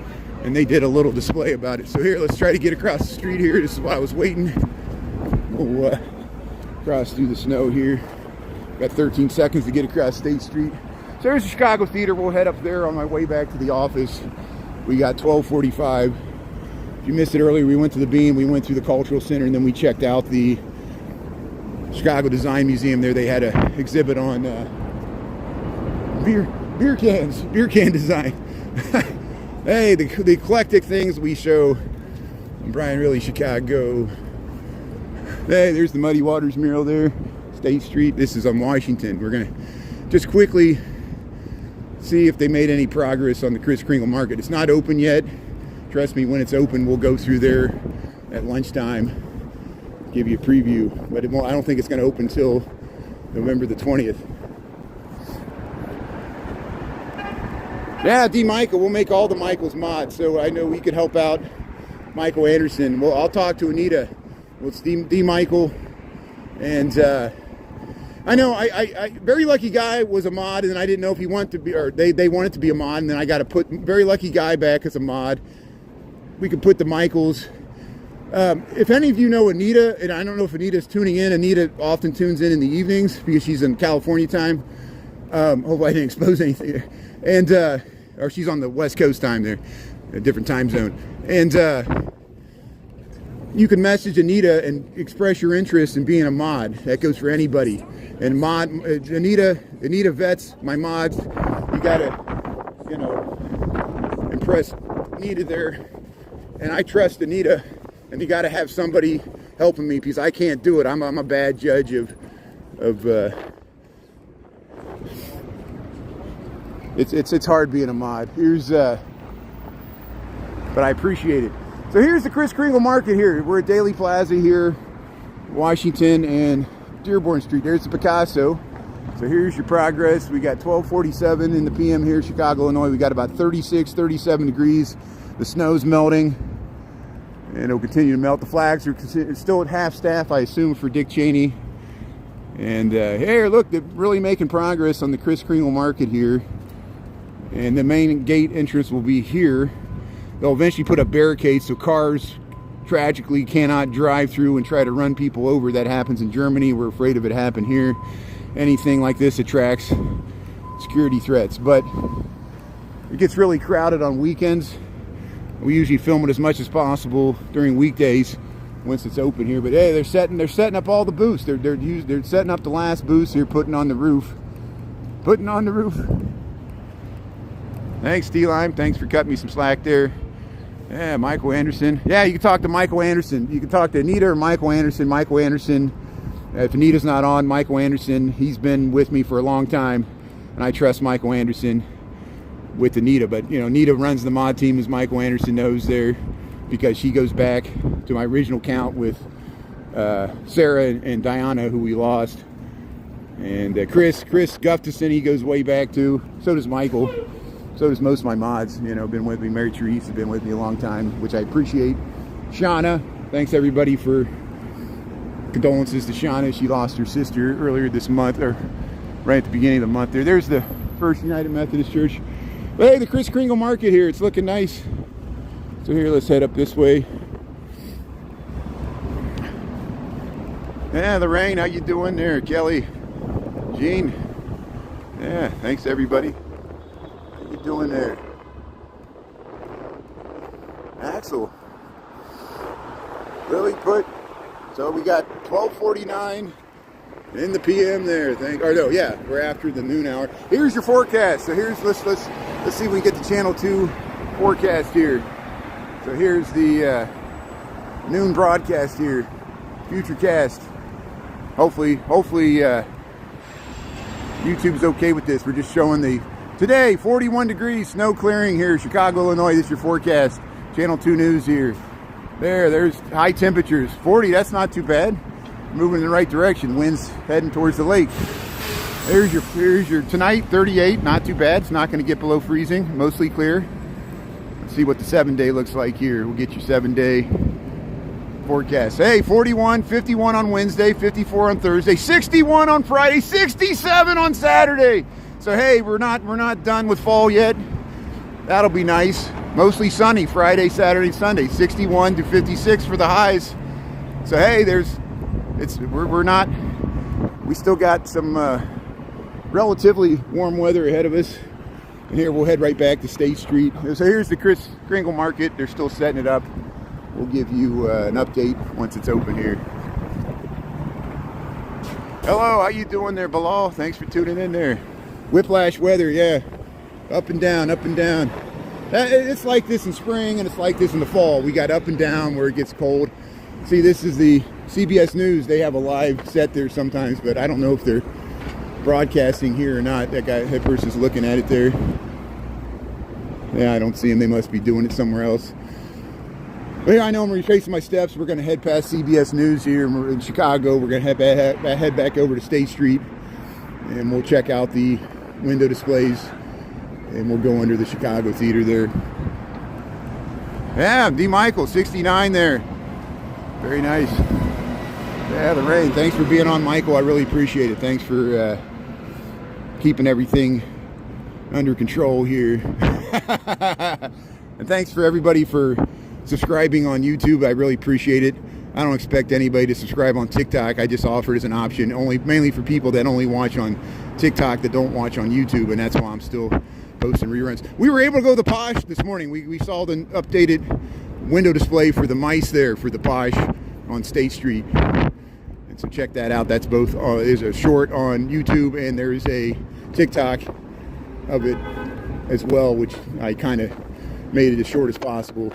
And they did a little display about it. So here, let's try to get across the street here. This is why I was waiting. We'll cross through the snow here. Got 13 seconds to get across State Street. So there's the Chicago Theater. We'll head up there on my way back to the office. We got 12:45. If you missed it earlier, we went to the Beam. We went through the Cultural Center, and then we checked out the Chicago Design Museum. There they had an exhibit on beer can design. Hey, the eclectic things we show on Brian Really Chicago. Hey, there's the Muddy Waters mural there, State Street. This is on Washington. We're gonna just quickly see if they made any progress on the Kringle Market. It's not open yet. Trust me, when it's open, we'll go through there at lunchtime, give you a preview. But I don't think it's gonna open till November the 20th. Yeah, D. Michael, we'll make all the Michaels mods, so I know we could help out Michael Anderson. Well, I'll talk to Anita. Well, it's D. Michael, and I know I Very Lucky Guy was a mod, and I didn't know if he wanted to be, or they wanted to be a mod, and then I got to put Very Lucky Guy back as a mod. We could put the Michaels. If any of you know Anita, and I don't know if Anita's tuning in. Anita often tunes in the evenings because she's in California time. Hope I didn't expose anything. And or she's on the West Coast time there, a different time zone. And you can message Anita and express your interest in being a mod. That goes for anybody. And Anita vets my mods. You gotta, impress Anita there. And I trust Anita. And you gotta have somebody helping me because I can't do it. I'm a bad judge of It's hard being a mod. But I appreciate it. So here's the Kringle Market here. We're at Daley Plaza here, Washington and Dearborn Street. There's the Picasso. So here's your progress. We got 12:47 in the PM here, Chicago, Illinois. We got about 36, 37 degrees. The snow's melting, and it'll continue to melt. The flags are still at half staff, I assume, for Dick Cheney. And here, look, they're really making progress on the Kringle Market here. And the main gate entrance will be here. They'll eventually put up barricades so cars tragically cannot drive through and try to run people over. That happens in Germany. We're afraid of it happening here. Anything like this attracts security threats. But it gets really crowded on weekends. We usually film it as much as possible during weekdays once it's open here. But hey, they're setting up all the booths. They're setting up the last booths here, putting on the roof. Thanks, D-Lime. Thanks for cutting me some slack there. Yeah, Michael Anderson. Yeah, you can talk to Michael Anderson. You can talk to Anita or Michael Anderson. Michael Anderson. If Anita's not on, Michael Anderson. He's been with me for a long time, and I trust Michael Anderson with Anita. But you know, Anita runs the mod team, as Michael Anderson knows there, because she goes back to my original count with Sarah and Diana, who we lost, and Chris Gustafson. He goes way back too. So does Michael. So does most of my mods. You know, been with me. Mary Therese has been with me a long time, which I appreciate. Shauna, thanks everybody for condolences to Shauna. She lost her sister earlier this month, or right at the beginning of the month. There's the First United Methodist Church. But hey, the Chris Kringle Market here. It's looking nice. So here, let's head up this way. Yeah, Lorraine, how you doing there? Kelly, Gene. Yeah, thanks everybody. How you doing there? Axel. Lily put. So we got 12:49 in the PM there. We're after the noon hour. Here's your forecast. So here's let's see if we can get the Channel 2 forecast here. So here's the noon broadcast here, future cast. Hopefully YouTube's okay with this. We're just showing today 41 degrees, snow clearing here, Chicago, Illinois. This is your forecast. Channel 2 News here. There's high temperatures, 40. That's not too bad. Moving in the right direction. Winds heading towards the lake. Here's your tonight, 38. Not too bad. It's not going to get below freezing. Mostly clear. Let's see what the 7-day looks like here. We'll get you 7-day forecast. Hey, 41, 51 on Wednesday, 54 on Thursday, 61 on Friday, 67 on Saturday. So hey, we're not done with fall yet. That'll be nice. Mostly sunny Friday, Saturday, Sunday. 61 to 56 for the highs. So hey, we still got some relatively warm weather ahead of us. And here we'll head right back to State Street. So here's the Chris Kringle Market. They're still setting it up. We'll give you an update once it's open here. Hello, how you doing there, Bilal? Thanks for tuning in there. Whiplash weather, yeah. Up and down, up and down. It's like this in spring and it's like this in the fall. We got up and down where it gets cold. See, this is the CBS News. They have a live set there sometimes, but I don't know if they're broadcasting here or not. That person's looking at it there. Yeah, I don't see him. They must be doing it somewhere else. But here, I know I'm retracing my steps. We're going to head past CBS News here in Chicago. We're going to head back over to State Street, and we'll check out the window displays, and we'll go under the Chicago Theater there. Yeah, D. Michael, 69 there. Very nice. Yeah, the rain. Thanks for being on, Michael. I really appreciate it. Thanks for keeping everything under control here. And thanks for everybody for subscribing on YouTube. I really appreciate it. I don't expect anybody to subscribe on TikTok. I just offer it as an option, mainly for people that only watch on TikTok, that don't watch on YouTube, and that's why I'm still posting reruns. We were able to go to the Posh this morning. We saw the updated window display for the mice there for the Posh on State Street. And so check that out. That's both is a short on YouTube, and there's a TikTok of it as well, which I kind of made it as short as possible.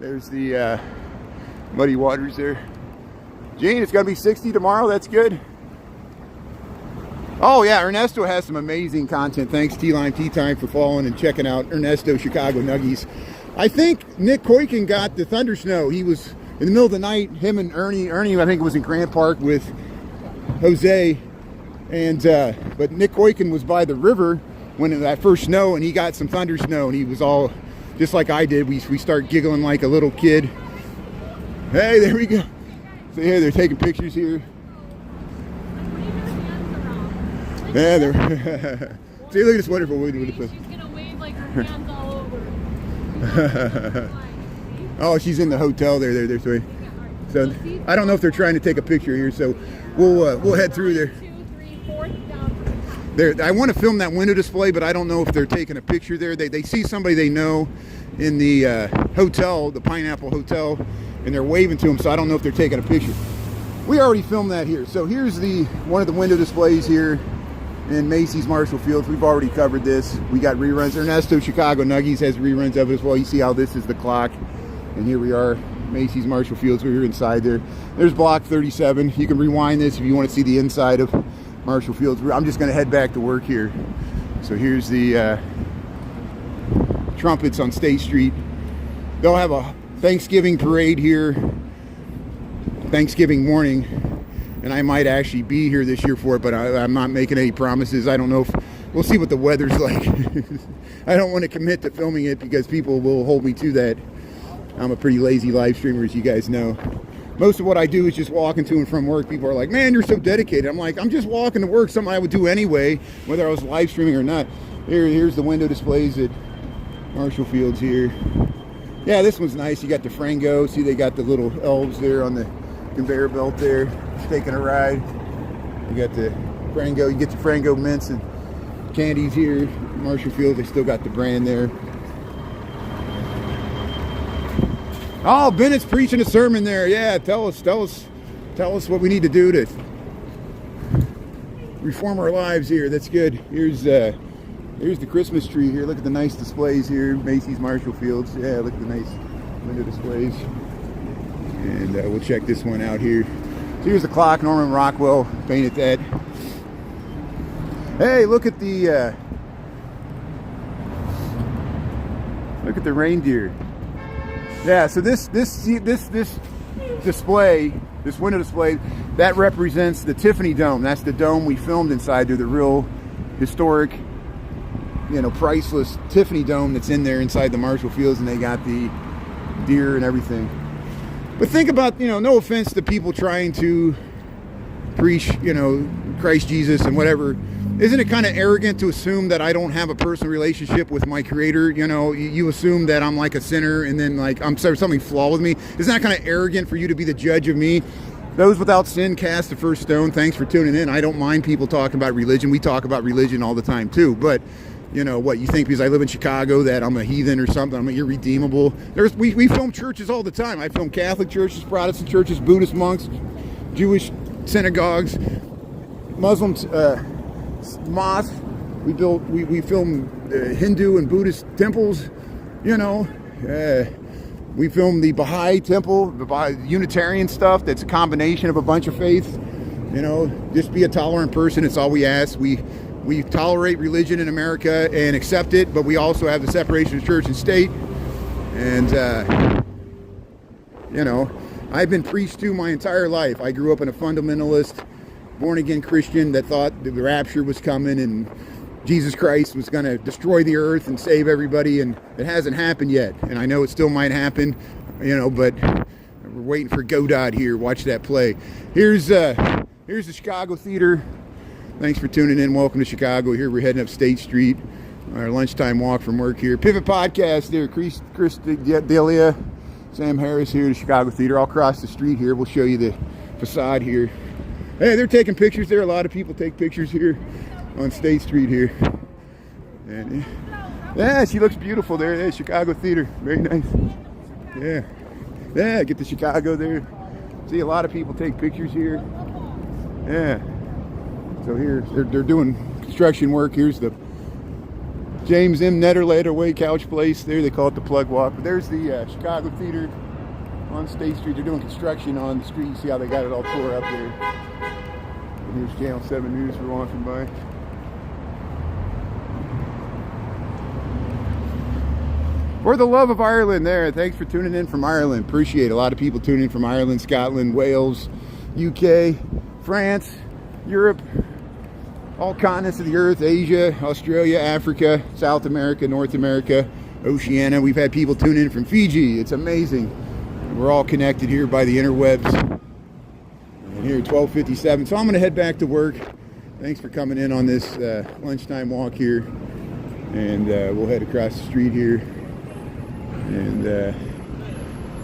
There's the muddy waters there. Gene, it's gonna be 60 tomorrow. That's good. Oh yeah, Ernesto has some amazing content. Thanks T-Line Tea Time for following and checking out Ernesto Chicago Nuggies. I think Nick Koiken got the thunder snow. He was in the middle of the night, him and Ernie I think was in Grant Park with Jose, and but Nick Koiken was by the river when that first snow, and he got some thunder snow, and he was all just like I did. We start giggling like a little kid. Hey, there we go. So here they're taking pictures here. Yeah, they're see, look at this wonderful window. She's gonna wave like her hands all over. Oh, she's in the hotel there. So I don't know if they're trying to take a picture here. So we'll head through there. 2, 3, 4th down. I want to film that window display, but I don't know if they're taking a picture there. They see somebody they know in the hotel, the Pineapple Hotel, and they're waving to them, so I don't know if they're taking a picture. We already filmed that here. So here's one of the window displays here in Macy's Marshall Fields. We've already covered this. We got reruns. Ernesto Chicago Nuggies has reruns of it as well. You see how this is the clock, and here we are, Macy's Marshall Fields. We're here inside there. There's block 37. You can rewind this if you want to see the inside of Marshall Fields. I'm just going to head back to work here. So here's the trumpets on State Street. They'll have a Thanksgiving parade here Thanksgiving morning, and I might actually be here this year for it, but I'm not making any promises. I don't know if we'll see what the weather's like. I don't want to commit to filming it because people will hold me to that. I'm a pretty lazy live streamer, as you guys know. Most of what I do is just walking to and from work. People are like, man, you're so dedicated. I'm like, I'm just walking to work, something I would do anyway, whether I was live streaming or not. Here's the window displays at Marshall Fields here. Yeah, this one's nice. You got the Frango. See, they got the little elves there on the conveyor belt there. Just taking a ride. You got the Frango. You get the Frango mints and candies here. Marshall Fields, they still got the brand there. Oh, Bennett's preaching a sermon there. Yeah, tell us what we need to do to reform our lives here. That's good. Here's the Christmas tree here. Look at the nice displays here. Macy's Marshall Fields. Yeah, look at the nice window displays. And we'll check this one out here. So here's the clock. Norman Rockwell painted that. Hey, look at the reindeer. Yeah, so this display, this window display, that represents the Tiffany Dome. That's the dome we filmed inside there, the real historic, priceless Tiffany Dome that's in there inside the Marshall Fields, and they got the deer and everything. But think about, no offense to people trying to preach, Christ Jesus and whatever. Isn't it kind of arrogant to assume that I don't have a personal relationship with my Creator? You assume that I'm like a sinner and then like there's something flawed with me. Isn't that kind of arrogant for you to be the judge of me? Those without sin cast the first stone. Thanks for tuning in. I don't mind people talking about religion. We talk about religion all the time too. But what you think because I live in Chicago that I'm a heathen or something? I'm irredeemable. We film churches all the time. I film Catholic churches, Protestant churches, Buddhist monks, Jewish synagogues, Muslim mosques. We film Hindu and Buddhist temples. We film the Baha'i temple, the Baha'i Unitarian stuff. That's a combination of a bunch of faiths. Just be a tolerant person. It's all we ask. We tolerate religion in America and accept it, but we also have the separation of church and state. And I've been preached to my entire life. I grew up in a fundamentalist, born-again Christian that thought the rapture was coming and Jesus Christ was going to destroy the earth and save everybody, and it hasn't happened yet. And I know it still might happen, but we're waiting for Godot here. Watch that play. Here's the Chicago Theater. Thanks for tuning in. Welcome to Chicago. Here we're heading up State Street. Our lunchtime walk from work here. Pivot Podcast there. Chris Daley, Sam Harris here, the Chicago Theater. All across the street here. We'll show you the facade here. Hey, they're taking pictures there. A lot of people take pictures here on State Street here. And yeah, she looks beautiful there. Yeah, Chicago Theater. Very nice. Yeah. Yeah, get to Chicago there. See, a lot of people take pictures here. Yeah. So here, they're doing construction work. Here's the James M. Netterlader Way Couch Place. There, they call it the Plug Walk. But there's the Chicago Theater on State Street. They're doing construction on the street. You see how they got it all tore up there. And here's Channel 7 News for walking by. For the love of Ireland there. Thanks for tuning in from Ireland. Appreciate it. A lot of people tuning in from Ireland, Scotland, Wales, UK, France, Europe, all continents of the earth, Asia, Australia, Africa, South America, North America, Oceania. We've had people tune in from Fiji. It's amazing. We're all connected here by the interwebs. And here, 12:57. So I'm going to head back to work. Thanks for coming in on this lunchtime walk here. And we'll head across the street here. And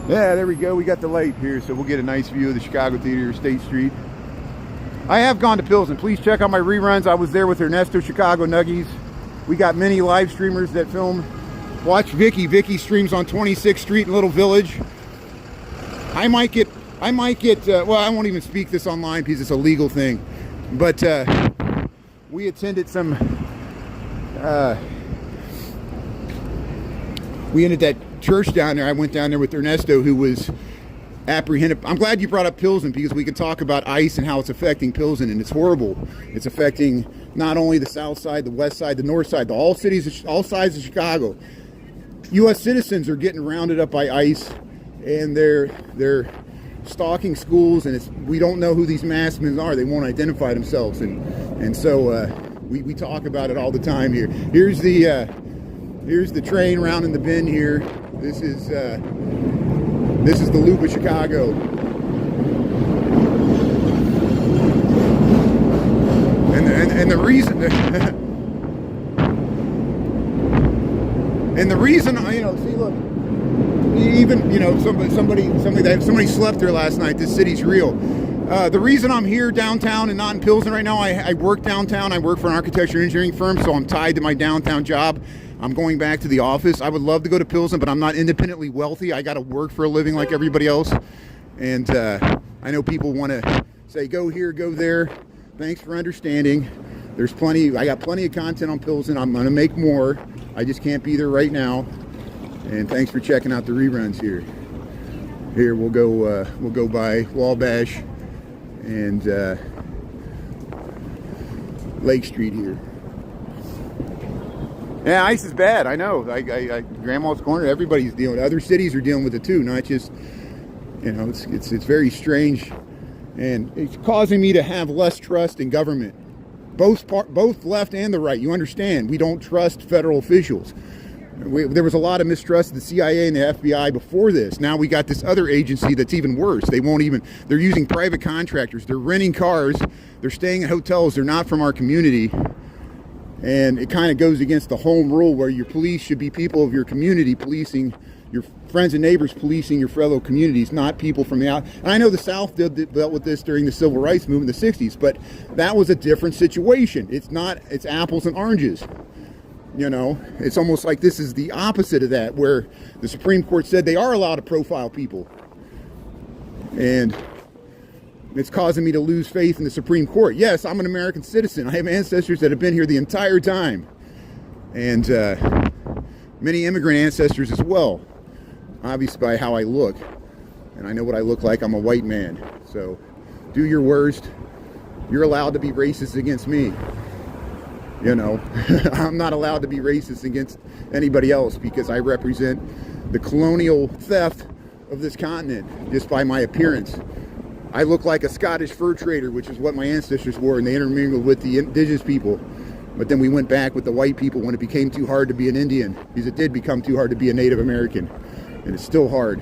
yeah, there we go. We got the light here, so we'll get a nice view of the Chicago Theater, State Street. I have gone to Pilsen. Please check out my reruns. I was there with Ernesto Chicago Nuggies. We got many live streamers that film. Watch Vicky. Vicky streams on 26th Street in Little Village. I might get, well, I won't even speak this online because it's a legal thing. But we attended some, we ended that church down there. I went down there with Ernesto, who was apprehended. I'm glad you brought up Pilsen because we can talk about ICE and how it's affecting Pilsen, and it's horrible. It's affecting not only the south side, the west side, the north side, all cities, all sides of Chicago. U.S. citizens are getting rounded up by ICE, and they're stalking schools, and we don't know who these masked men are. They won't identify themselves, and so we talk about it all the time here. Here's the train rounding the bend here. This is the loop of Chicago. And the reason and the reason, you know, see, look, even, you know, somebody slept there last night. This city's real. The reason I'm here downtown and not in Pilsen right now, I work downtown. I work for an architecture engineering firm, so I'm tied to my downtown job. I'm going back to the office. I would love to go to Pilsen, but I'm not independently wealthy. I got to work for a living like everybody else. And I know people want to say, go here, go there. Thanks for understanding. I got plenty of content on Pilsen. I'm going to make more. I just can't be there right now. And thanks for checking out the reruns here. Here we'll go by Wabash and Lake Street here. Yeah, ICE is bad. I know. Grandma's Corner. Everybody's dealing. Other cities are dealing with it too. Not just, you know. It's very strange, and it's causing me to have less trust in government. Both left and the right. You understand? We don't trust federal officials. There was a lot of mistrust of the CIA and the FBI before this. Now we got this other agency that's even worse. They're using private contractors. They're renting cars. They're staying in hotels. They're not from our community. And it kind of goes against the home rule where your police should be people of your community policing your friends and neighbors, policing your fellow communities, not people from the out. And I know the South dealt with this during the Civil Rights Movement in the 60s, but that was a different situation. It's apples and oranges. You know, it's almost like this is the opposite of that, where the Supreme Court said they are allowed to profile people. And it's causing me to lose faith in the Supreme Court. Yes, I'm an American citizen. I have ancestors that have been here the entire time. And many immigrant ancestors as well. Obviously by how I look. And I know what I look like. I'm a white man. So do your worst. You're allowed to be racist against me. You know, I'm not allowed to be racist against anybody else because I represent the colonial theft of this continent just by my appearance. I look like a Scottish fur trader, which is what my ancestors were, and they intermingled with the indigenous people. But then we went back with the white people when it became too hard to be an Indian, because it did become too hard to be a Native American, and it's still hard.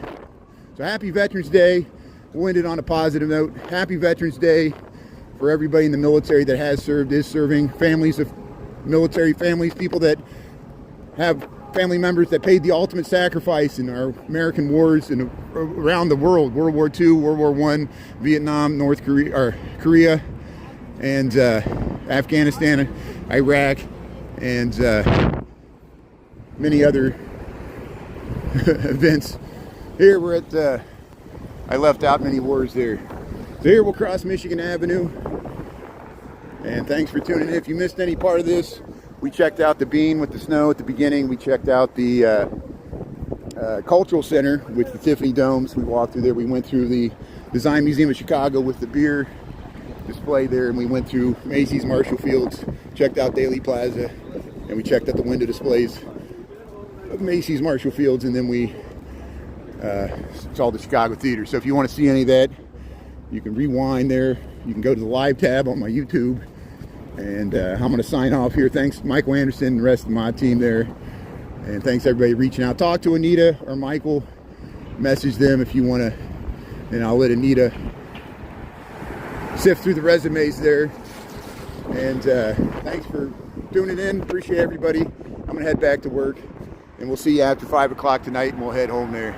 So happy Veterans Day. We'll end it on a positive note. Happy Veterans Day for everybody in the military that has served, is serving, families of military families, people that have family members that paid the ultimate sacrifice in our American wars and around the world, World War II, World War I, Vietnam, North Korea, or Korea, and Afghanistan, Iraq, and many other events. Here we're at, I left out many wars there. So here we'll cross Michigan Avenue. And thanks for tuning in. If you missed any part of this, we checked out the Bean with the snow at the beginning. We checked out the Cultural Center with the Tiffany Domes. We walked through there. We went through the Design Museum of Chicago with the beer display there. And we went through Macy's, Marshall Fields, checked out Daley Plaza. And we checked out the window displays of Macy's, Marshall Fields. And then we saw the Chicago Theater. So if you want to see any of that, you can rewind there. You can go to the live tab on my YouTube. And I'm going to sign off here. Thanks, Michael Anderson and the rest of my team there. And thanks, everybody, reaching out. Talk to Anita or Michael. Message them if you want to. And I'll let Anita sift through the resumes there. And thanks for tuning in. Appreciate everybody. I'm going to head back to work. And we'll see you after 5 o'clock tonight, and we'll head home there.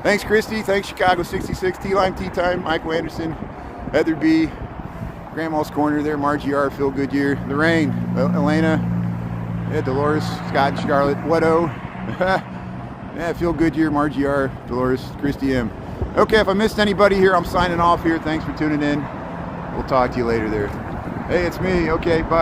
Thanks, Christy. Thanks, Chicago 66, T-Line Tea Time, Michael Anderson, Heather B. Grandma's Corner there, Margie R, Phil Goodyear, Lorraine, Elena, yeah, Dolores, Scott, Scarlett, Whatto, yeah, Phil Goodyear, Margie R, Dolores, Christy M. Okay, if I missed anybody here, I'm signing off here. Thanks for tuning in. We'll talk to you later there. Hey, it's me. Okay, bye.